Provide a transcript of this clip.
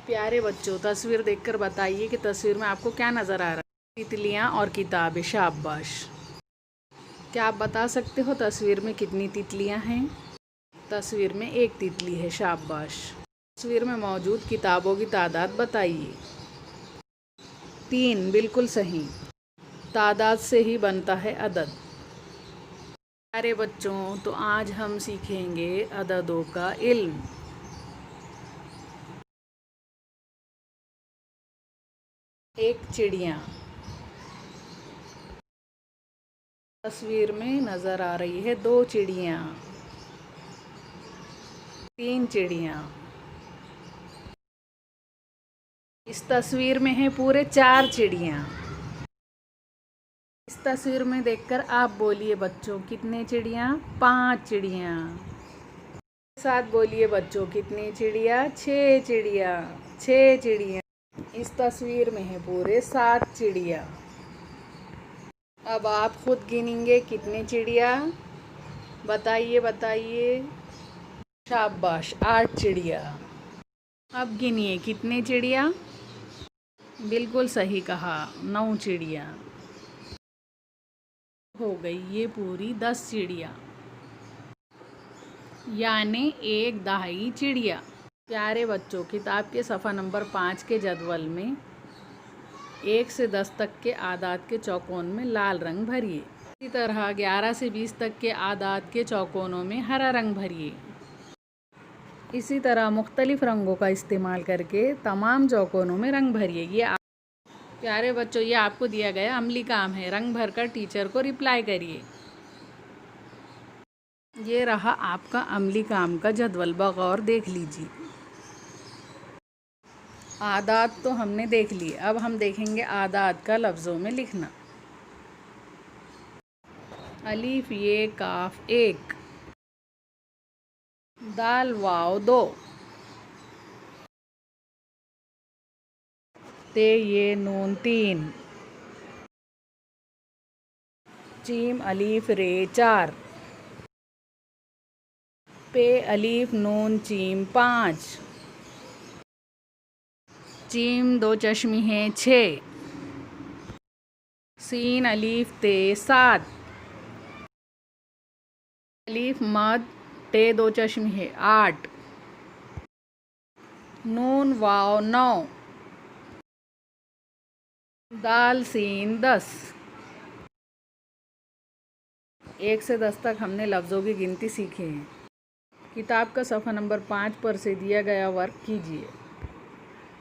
प्यारे बच्चों, तस्वीर देखकर बताइए कि तस्वीर में आपको क्या नज़र आ रहा है। तितलियाँ और किताबें, शाबाश। क्या आप बता सकते हो तस्वीर में कितनी तितलियाँ हैं? तस्वीर में एक तितली है, शाबाश। तस्वीर में मौजूद किताबों की तादाद बताइए। 3, बिल्कुल सही। तादाद से ही बनता है अदद। प्यारे बच्चों, तो आज हम सीखेंगे अददों का इल्म। एक चिड़िया तस्वीर में नज़र आ रही है। 2 चिड़ियाँ, 3 चिड़ियाँ। इस तस्वीर में है पूरे 4 चिड़ियाँ। इस तस्वीर में देखकर आप बोलिए बच्चों, कितने चिड़ियाँ? 5 चिड़ियाँ। साथ बोलिए बच्चों, कितनी चिड़िया? 6 चिड़िया। 6 चिड़िया। इस तस्वीर में है पूरे 7 चिड़िया। अब आप खुद गिनेंगे कितने चिड़िया? बताइए बताइए। शाबाश, 8 चिड़िया। अब गिनिए कितने चिड़िया? बिल्कुल सही कहा, 9 चिड़िया। हो गई ये पूरी 10 चिड़िया, यानी 1 दहाई चिड़िया। प्यारे बच्चों, किताब के सफ़ा नंबर 5 के जदवल में 1 से 10 तक के आदाद के चौकोन में लाल रंग भरिए। इसी तरह 11 से 20 तक के आदाद के चौकोनों में हरा रंग भरिए। इसी तरह मुख्तलिफ रंगों का इस्तेमाल करके तमाम चौकोनों में रंग भरिए। प्यारे बच्चों, ये आपको दिया गया अमली काम है। रंग भरकर टीचर को रिप्लाई करिए। ये रहा आपका अमली काम का जदवल, बगौर देख लीजिए। आदाद तो हमने देख लिए, अब हम देखेंगे आदाद का लफ्ज़ों में लिखना। अलीफ ये काफ 1, दाल वाव 2, ते ये नून 3, जीम अलीफ रे 4, पे अलीफ नून चीम 5, चीम 2 चश्मी है 6, सीन अलीफ ते 7, अलीफ मद टे 2 चश्मी है 8, नून वाव 9, दाल सीन 10। 1 से 10 तक हमने लफ्ज़ों की गिनती सीखी है। किताब का सफ़ा नंबर 5 पर से दिया गया वर्क कीजिए।